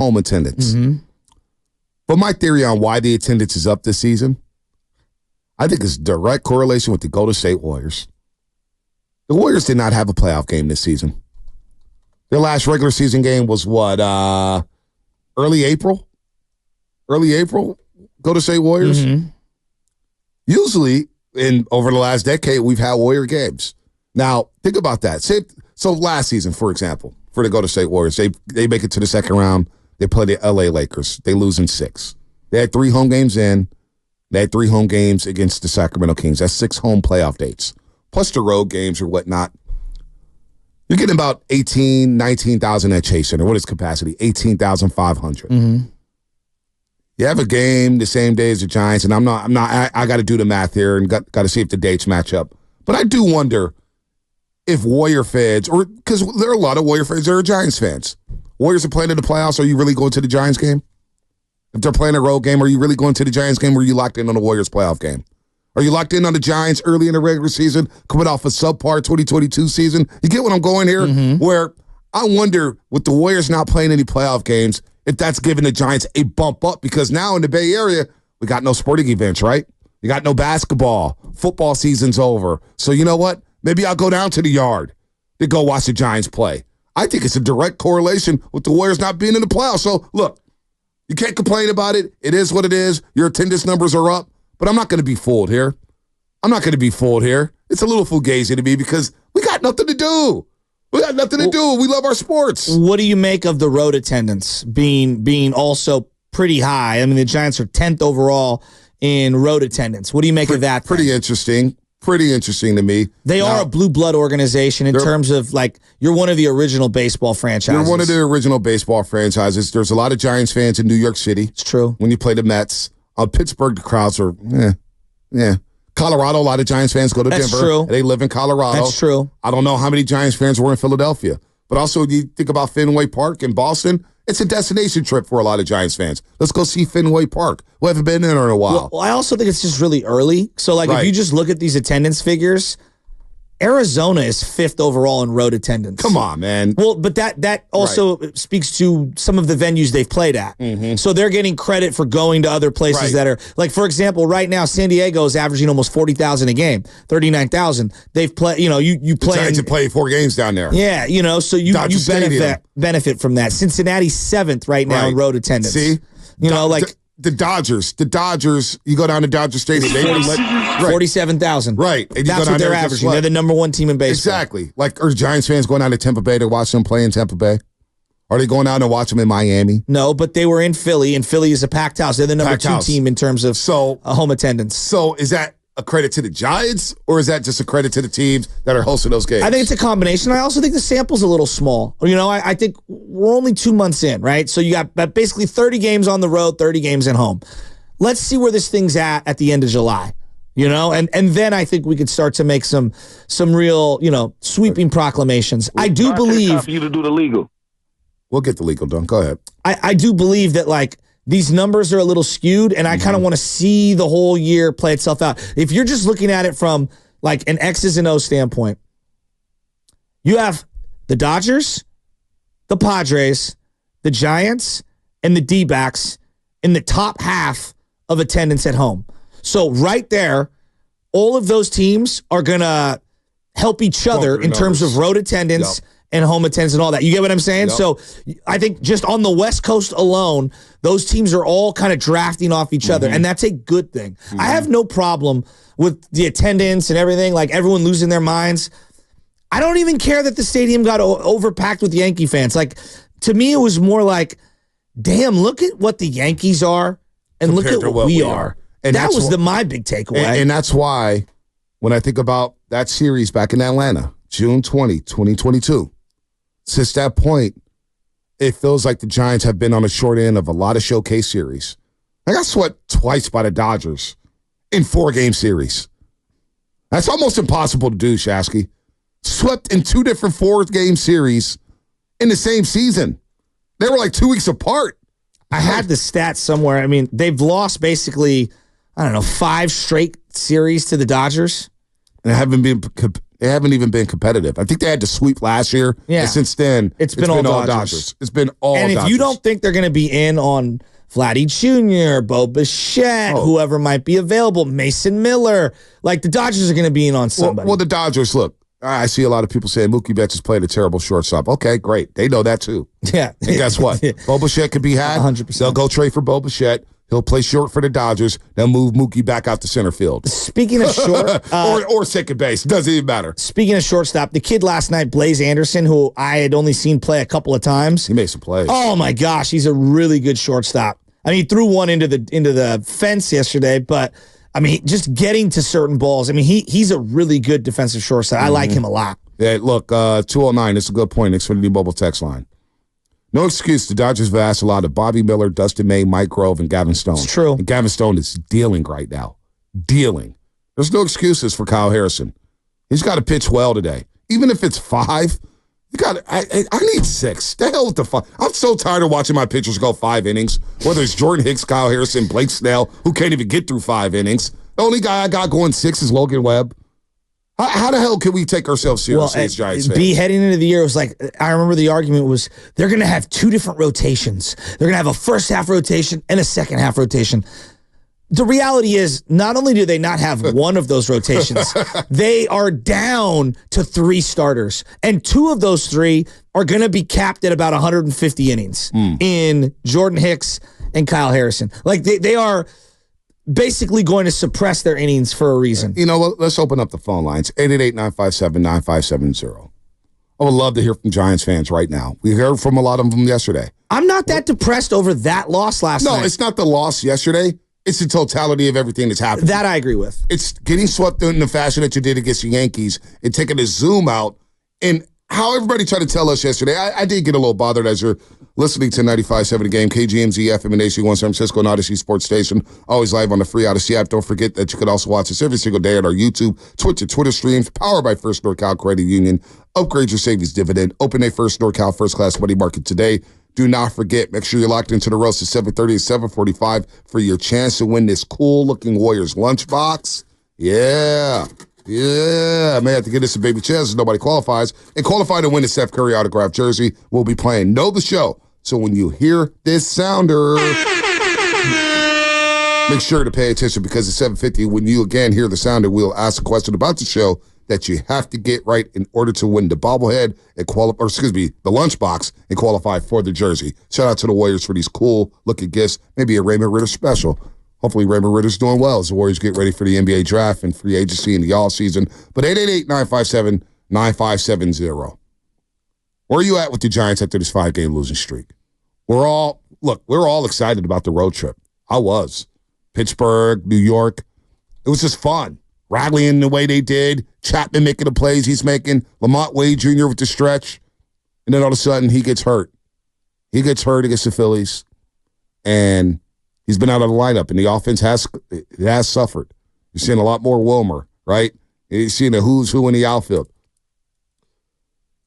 home attendance. But my theory on why the attendance is up this season, I think it's direct correlation with the Golden State Warriors. The Warriors did not have a playoff game this season. Their last regular season game was what, early April? Early April, Golden State Warriors? Usually, over the last decade, we've had Warrior games. Now, think about that. So last season, for example, for the Golden State Warriors, they make it to the second round. They play the L.A. Lakers. They lose in 6. They had 3 home games in. They had 3 home games against the Sacramento Kings. That's 6 home playoff dates. Plus the road games or whatnot. You're getting about 19,000 at Chase Center. What is capacity? 18,500. You have a game the same day as the Giants, and I got to do the math here and got to see if the dates match up. But I do wonder if Warrior fans, or because there are a lot of Warrior fans that are Giants fans. Warriors are playing in the playoffs. Are you really going to the Giants game? If they're playing a road game, are you really going to the Giants game, or are you locked in on the Warriors playoff game? Are you locked in on the Giants early in the regular season, coming off a subpar 2022 season? You get what I'm going here? Where I wonder, with the Warriors not playing any playoff games, if that's giving the Giants a bump up, because now in the Bay Area, we got no sporting events, right? You got no basketball. Football season's over. So you know what? Maybe I'll go down to the yard to go watch the Giants play. I think it's a direct correlation with the Warriors not being in the playoffs. So, look, you can't complain about it. It is what it is. Your attendance numbers are up. But I'm not going to be fooled here. It's a little fugazi to me because we got nothing to do. We love our sports. What do you make of the road attendance being also pretty high? I mean, the Giants are 10th overall in road attendance. What do you make of that? Pretty interesting. Pretty interesting to me. They are a blue blood organization in terms of, like, you're one of the original baseball franchises. You're one of the original baseball franchises. There's a lot of Giants fans in New York City. It's true. When you play the Mets. Pittsburgh, the crowds are, Colorado, a lot of Giants fans go to That's Denver. True. They live in Colorado. That's true. I don't know how many Giants fans were in Philadelphia. But also, you think about Fenway Park in Boston, it's a destination trip for a lot of Giants fans. Let's go see Fenway Park. We haven't been there in a while. Well, I also think it's just really early. So, if you just look at these attendance figures, Arizona is 5th overall in road attendance. Come on, man. Well, but that also speaks to some of the venues they've played at. So they're getting credit for going to other places that are, like, for example, right now, San Diego is averaging almost 40,000 a game, 39,000. They've played, you play. Giants have played 4 games down there. Yeah, so you benefit from that. Cincinnati's 7th right now in road attendance. See? The Dodgers, you go down to Dodger Stadium. 47,000. Right. And that's what they're averaging. They're the number 1 team in baseball. Exactly. Are Giants fans going down to Tampa Bay to watch them play in Tampa Bay? Are they going down to watch them in Miami? No, but they were in Philly, and Philly is a packed house. They're the number 2 team in terms of home attendance. So is that a credit to the Giants, or is that just a credit to the teams that are hosting those games? I think it's a combination. I also think the sample's a little small. I think we're only 2 months in, right? So you got basically 30 games on the road, 30 games at home. Let's see where this thing's at the end of July, and then I think we could start to make some real, sweeping proclamations. I do believe for you to do the legal. We'll get the legal done. Go ahead. I do believe that, these numbers are a little skewed, and I kind of want to see the whole year play itself out. If you're just looking at it from an X's and O's standpoint, you have the Dodgers, the Padres, the Giants, and the D-backs in the top half of attendance at home. So right there, all of those teams are going to help each other in terms of road attendance and home attendance and all that. You get what I'm saying? Yep. So I think just on the West Coast alone, those teams are all kind of drafting off each other, and that's a good thing. I have no problem with the attendance and everything, everyone losing their minds. I don't even care that the stadium got overpacked with Yankee fans. To me, it was more damn, look at what the Yankees are and look at what we are. And that was my big takeaway. And that's why when I think about that series back in Atlanta, June 20, 2022, since that point, it feels like the Giants have been on the short end of a lot of showcase series. I got swept twice by the Dodgers in 4-game series. That's almost impossible to do, Shasky. Swept in 2 different 4-game series in the same season. They were 2 weeks apart. I had the stats somewhere. I mean, they've lost basically, 5 straight series to the Dodgers. And haven't been They haven't even been competitive. I think they had to sweep last year. Yeah. And since then, it's been all Dodgers. It's been all Dodgers. And if you don't think they're going to be in on Vladdy Jr., Bo Bichette, whoever might be available, Mason Miller, like the Dodgers are going to be in on somebody. Well, the Dodgers, look, I see a lot of people saying Mookie Betts has played a terrible shortstop. Okay, great. They know that too. Yeah. And guess what? Bo Bichette could be had. 100%. They'll go trade for Bo Bichette. He'll play short for the Dodgers. They'll move Mookie back out to center field. Speaking of short. or second base. Doesn't even matter. Speaking of shortstop, the kid last night, Blaze Anderson, who I had only seen play a couple of times. He made some plays. Oh, my gosh. He's a really good shortstop. I mean, he threw one into the fence yesterday, but, I mean, just getting to certain balls. I mean, he's a really good defensive shortstop. I like him a lot. Yeah, look, 209, it's a good point. Xfinity Mobile text line. No excuse. The Dodgers have asked a lot of Bobby Miller, Dustin May, Mike Grove, and Gavin Stone. It's true. And Gavin Stone is dealing right now. Dealing. There's no excuses for Kyle Harrison. He's got to pitch well today. Even if it's 5, you got. I need 6. The hell with the 5. I'm so tired of watching my pitchers go 5 innings, whether it's Jordan Hicks, Kyle Harrison, Blake Snell, who can't even get through 5 innings. The only guy I got going 6 is Logan Webb. How the hell can we take ourselves seriously as Giants fans? B, heading into the year, it was like, I remember the argument was they're going to have 2 different rotations. They're going to have a first half rotation and a second half rotation. The reality is, not only do they not have one of those rotations, they are down to 3 starters. And 2 of those 3 are going to be capped at about 150 innings in Jordan Hicks and Kyle Harrison. Like, they are basically going to suppress their innings for a reason. You know what? Let's open up the phone lines. 888-957-9570. I would love to hear from Giants fans right now. We heard from a lot of them yesterday. I'm not that depressed over that loss last night. No, it's not the loss yesterday. It's the totality of everything that's happened. That I agree with. It's getting swept in the fashion that you did against the Yankees and taking a zoom out. And how everybody tried to tell us yesterday, I did get a little bothered as you're listening to 95.7 The Game, KGMZ, FM, and AC1 San Francisco, and Odyssey Sports Station. Always live on the free Odyssey app. Don't forget that you can also watch us every single day at our YouTube, Twitch, and Twitter streams, powered by First NorCal Credit Union. Upgrade your savings dividend. Open a First NorCal First Class Money Market today. Do not forget, make sure you're locked into the roast at 7:30 and 7:45 for your chance to win this cool-looking Warriors lunchbox. Yeah. I may have to get this a baby chance if nobody qualifies. And qualify to win a Steph Curry autographed jersey. We'll be playing Know the Show. So when you hear this sounder, make sure to pay attention because at 7:50, when you again hear the sounder, we'll ask a question about the show that you have to get right in order to win the bobblehead and the lunchbox and qualify for the jersey. Shout out to the Warriors for these cool-looking gifts. Maybe a Raymond Ritter special. Hopefully Raymond Ritter's doing well as the Warriors get ready for the NBA draft and free agency in the all-season. But 888-957-9570. Where are you at with the Giants after this 5-game losing streak? We're all excited about the road trip. I was. Pittsburgh, New York. It was just fun. Rallying the way they did. Chapman making the plays he's making. Lamont Wade Jr. with the stretch. And then all of a sudden, he gets hurt. He gets hurt against the Phillies. And he's been out of the lineup. And the offense has suffered. You're seeing a lot more Wilmer, right? You're seeing a who's who in the outfield.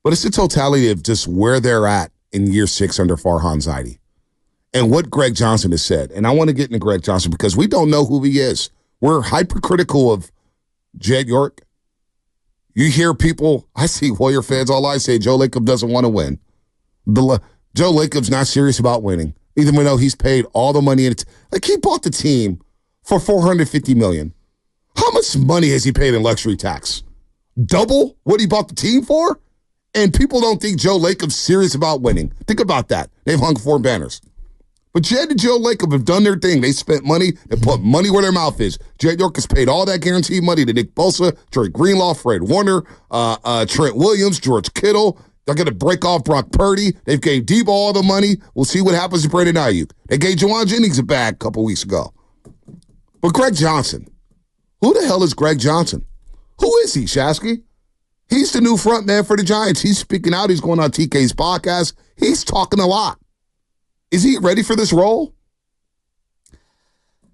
But it's the totality of just where they're at in year 6 under Farhan Zaidi. And what Greg Johnson has said. And I want to get into Greg Johnson because we don't know who he is. We're hypercritical of Jed York. You hear people, I see Warrior fans all I say, Joe Lacob doesn't want to win. Joe Lacob's not serious about winning, even though he's paid all the money. Like he bought the team for $450 million. How much money has he paid in luxury tax? Double what he bought the team for? And people don't think Joe Lacob's serious about winning. Think about that. They've hung 4 banners. But Jed and Joe Lacob have done their thing. They spent money and put money where their mouth is. Jed York has paid all that guaranteed money to Nick Bosa, Trey Greenlaw, Fred Warner, Trent Williams, George Kittle. They're going to break off Brock Purdy. They've gave Debo all the money. We'll see what happens to Brandon Ayuk. They gave Juwan Jennings a bag a couple weeks ago. But Greg Johnson, who the hell is Greg Johnson? Who is he, Shasky? He's the new front man for the Giants. He's speaking out. He's going on TK's podcast. He's talking a lot. Is he ready for this role?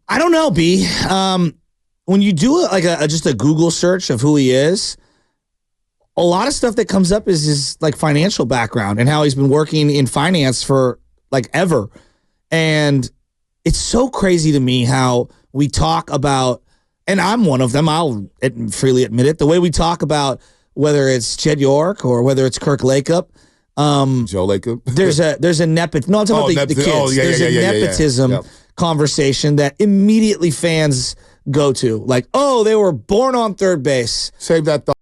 I don't know, B. When you do just a Google search of who he is, a lot of stuff that comes up is his like financial background and how he's been working in finance for like ever. And it's so crazy to me how we talk about, and I'm one of them, I'll freely admit it, the way we talk about whether it's Jed York or whether it's Kirk Lakeup. Joe Lacob. There's a nepotism. No, I'm talking about the kids. Oh, yeah, there's yeah, a yeah, yeah, nepotism yeah. conversation that immediately fans go to. Like, oh, they were born on third base. Save that thought.